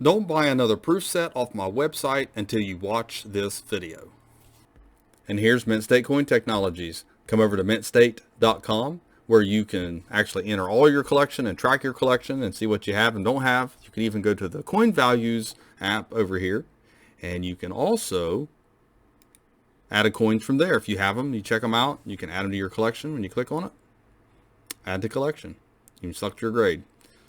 Don't buy another proof set off my website until you watch this video. And here's Mint Statecoin Technologies. Come over to mintstate.com where you can actually enter all your collection and track your collection and see what you have and don't have. You can even go to the Coin Values app over here, and you can also add a coins from there. If you have them, you check them out. You can add them to your collection. When you click on it, add to collection. You can select your grade.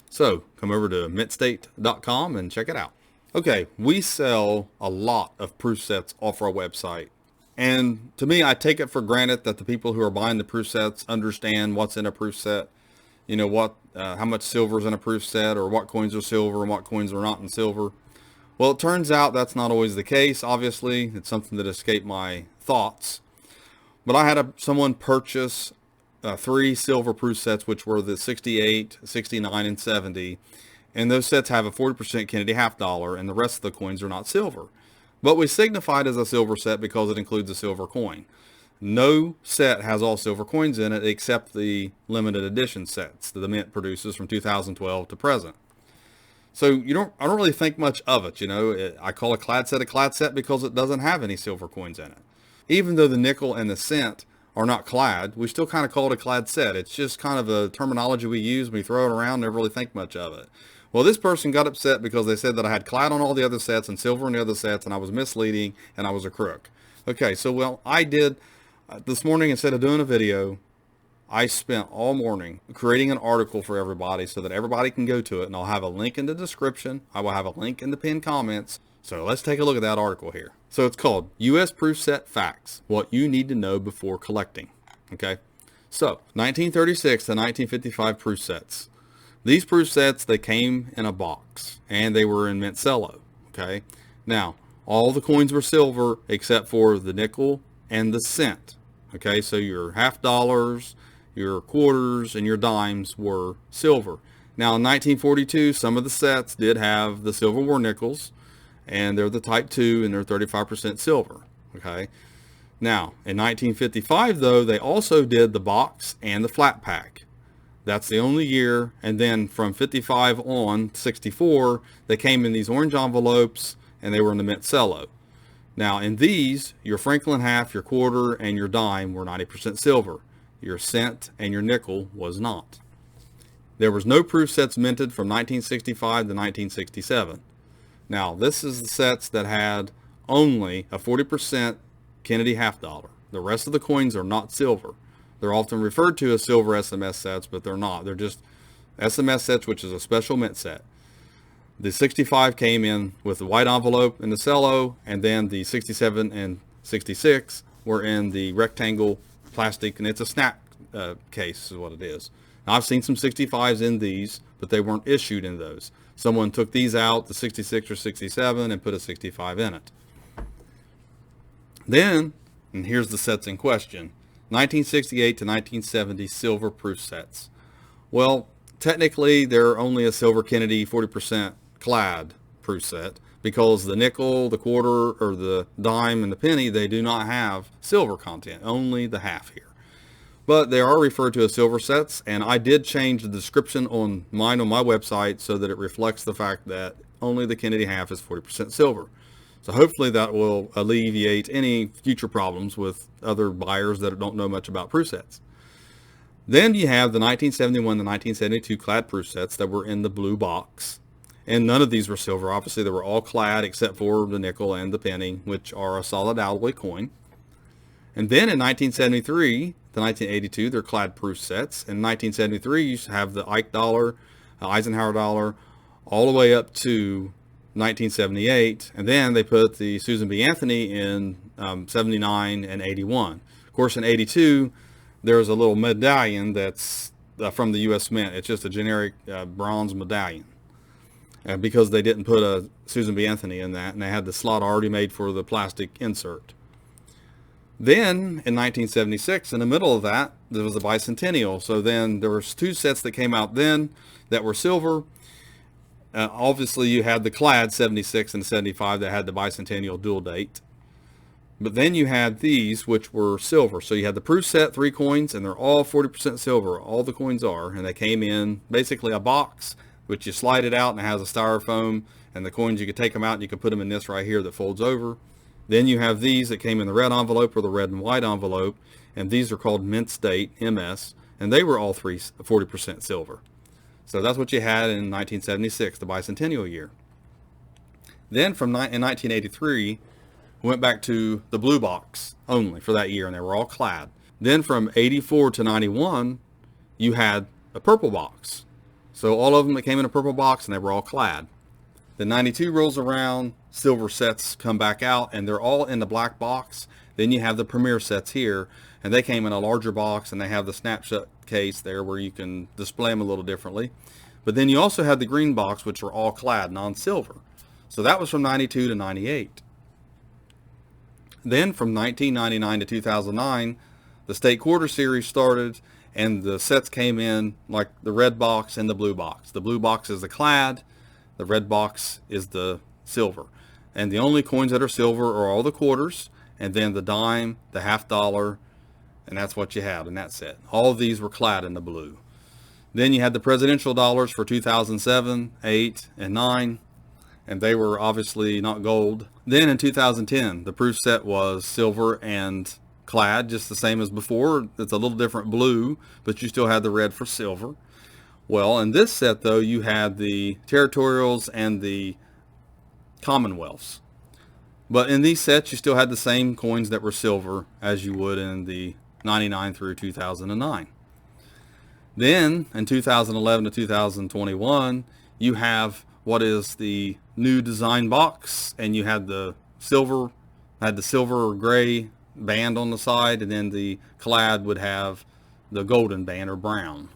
So come over to mintstate.com and check it out. Okay, we sell a lot of proof sets off our website. And to me, I take it for granted that the people who are buying the proof sets understand what's in a proof set. You know, how much silver is in a proof set, or what coins are silver and what coins are not in silver. Well, it turns out that's not always the case. Obviously, it's something that escaped my thoughts. But I had someone purchase 3 silver proof sets, which were the 68, 69, and 70. And those sets have a 40% Kennedy half dollar, and the rest of the coins are not silver. But we signified as a silver set because it includes a silver coin. No set has all silver coins in it except the limited edition sets that the Mint produces from 2012 to present. So I don't really think much of it. You know, I call a clad set because it doesn't have any silver coins in it. Even though the nickel and the cent are not clad, we still kind of call it a clad set. It's just kind of a terminology we use. We throw it around, never really think much of it. Well, this person got upset because they said that I had clad on all the other sets and silver on the other sets, and I was misleading and I was a crook. Okay, so well, I did this morning, instead of doing a video, I spent all morning creating an article for everybody so that everybody can go to it, and I'll have a link in the description. I will have a link in the pinned comments. So let's take a look at that article here. So it's called U.S. Proof Set Facts, What You Need to Know Before Collecting. Okay, so 1936 to 1955 proof sets. These proof sets, they came in a box, and they were in mint cello. Okay, now all the coins were silver except for the nickel and the cent. Okay, so your half dollars, your quarters, and your dimes were silver. Now in 1942, some of the sets did have the silver war nickels, and they're the type 2, and they're 35% silver. Okay, now in 1955 though, they also did the box and the flat pack. That's the only year. And then from 55 on, 64, they came in these orange envelopes, and they were in the mint cello. Now in these, your Franklin half, your quarter, and your dime were 90% silver. Your cent and your nickel was not. There was no proof sets minted from 1965 to 1967. Now this is the sets that had only a 40% Kennedy half dollar. The rest of the coins are not silver. They're often referred to as silver SMS sets, but they're not. They're just SMS sets, which is a special mint set. The 65 came in with the white envelope in the cello, and then the 67 and 66 were in the rectangle plastic, and it's a snap case is what it is. Now, I've seen some 65s in these, but they weren't issued in those. Someone took these out, the 66 or 67, and put a 65 in it. Then, and here's the sets in question, 1968 to 1970 silver proof sets. Well, technically they're only a silver Kennedy 40% clad proof set, because the nickel, the quarter, or the dime, and the penny, they do not have silver content, only the half here. But they are referred to as silver sets, and I did change the description on mine on my website so that it reflects the fact that only the Kennedy half is 40% silver. So hopefully that will alleviate any future problems with other buyers that don't know much about proof sets. Then you have the 1971 to 1972 clad proof sets that were in the blue box. And none of these were silver. Obviously, they were all clad except for the nickel and the penny, which are a solid alloy coin. And then in 1973 to 1982, they're clad proof sets. In 1973, you have the Ike dollar, Eisenhower dollar, all the way up to 1978, and then they put the Susan B. Anthony in 79 and 81. Of course, in 82, there's a little medallion that's from the U.S. Mint. It's just a generic bronze medallion, because they didn't put a Susan B. Anthony in that, and they had the slot already made for the plastic insert. Then, in 1976, in the middle of that, there was a Bicentennial. So then there was 2 sets that came out then that were silver. Obviously, you had the clad 76 and 75 that had the Bicentennial dual date. But then you had these, which were silver. So you had the proof set, 3 coins, and they're all 40% silver. All the coins are, and they came in basically a box which you slide it out and it has a styrofoam, and the coins, you can take them out and you can put them in this right here that folds over. Then you have these that came in the red envelope or the red and white envelope, and these are called Mint State, MS, and they were all 40% silver. So that's what you had in 1976, the Bicentennial year. Then in 1983, we went back to the blue box only for that year, and they were all clad. Then from 84 to 91, you had a purple box. So all of them that came in a purple box, and they were all clad. Then 92 rolls around, silver sets come back out, and they're all in the black box. Then you have the premier sets here, and they came in a larger box, and they have the snapshot case there where you can display them a little differently. But then you also had the green box, which are all clad, non-silver. So that was from 92 to 98. Then from 1999 to 2009, the State Quarter Series started, and the sets came in like the red box and the blue box. The blue box is the clad, the red box is the silver. And the only coins that are silver are all the quarters, and then the dime, the half dollar, and that's what you had in that set. All of these were clad in the blue. Then you had the presidential dollars for 2007, 8, and 9, and they were obviously not gold. Then in 2010, the proof set was silver and clad, just the same as before. It's a little different blue, but you still had the red for silver. Well, in this set, though, you had the territorials and the commonwealths. But in these sets, you still had the same coins that were silver as you would in the 99 through 2009. Then in 2011 to 2021, you have what is the new design box, and you had the silver or gray band on the side, and then the clad would have the golden band or brown.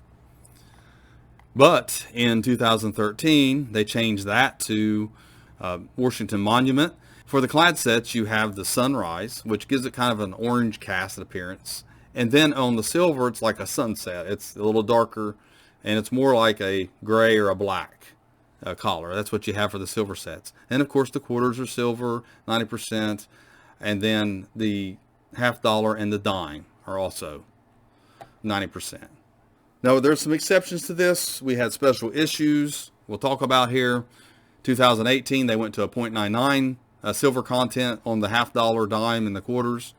But in 2013, they changed that to Washington Monument. For the clad sets, you have the sunrise, which gives it kind of an orange cast appearance. And then on the silver, it's like a sunset. It's a little darker, and it's more like a gray or a black collar. That's what you have for the silver sets. And of course, the quarters are silver, 90%. And then the half dollar and the dime are also 90%. Now, there's some exceptions to this. We had special issues we'll talk about here. 2018, they went to a 0.99 silver content on the half dollar, dime, and the quarters.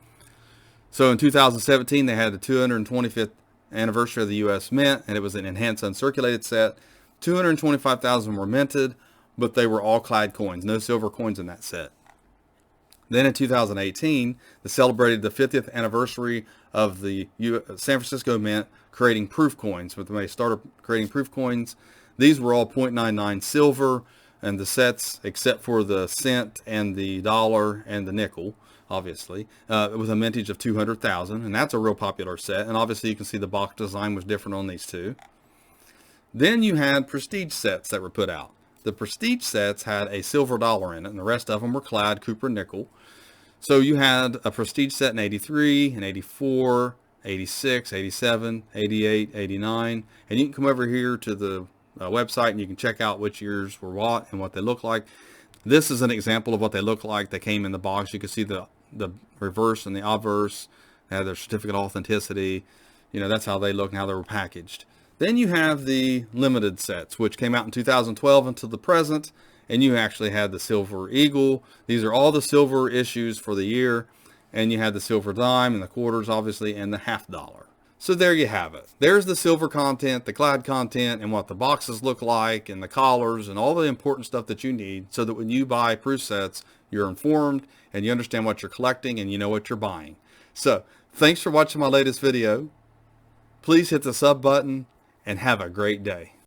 So in 2017, they had the 225th anniversary of the U.S. Mint, and it was an enhanced uncirculated set. 225,000 were minted, but they were all clad coins. No silver coins in that set. Then in 2018, they celebrated the 50th anniversary of the San Francisco Mint creating proof coins. When they started creating proof coins, these were all 0.99 silver, and the sets, except for the cent and the dollar and the nickel, obviously, it was a mintage of 200,000, and that's a real popular set. And obviously, you can see the box design was different on these two. Then you had prestige sets that were put out. The prestige sets had a silver dollar in it, and the rest of them were clad copper nickel. So you had a prestige set in 83, and 84, 86, 87, 88, 89, and you can come over here to the website and you can check out which years were what and what they look like. This is an example of what they look like. They came in the box. You can see the reverse and the obverse. They had their certificate of authenticity. You know, that's how they look and how they were packaged. Then you have the limited sets, which came out in 2012 until the present, and you actually had the silver eagle. These are all the silver issues for the year, and you had the silver dime and the quarters, obviously, and the half dollar. So there you have it. There's the silver content, the clad content, and what the boxes look like, and the collars, and all the important stuff that you need, so that when you buy proof sets, you're informed, and you understand what you're collecting, and you know what you're buying. So, thanks for watching my latest video. Please hit the sub button, and have a great day.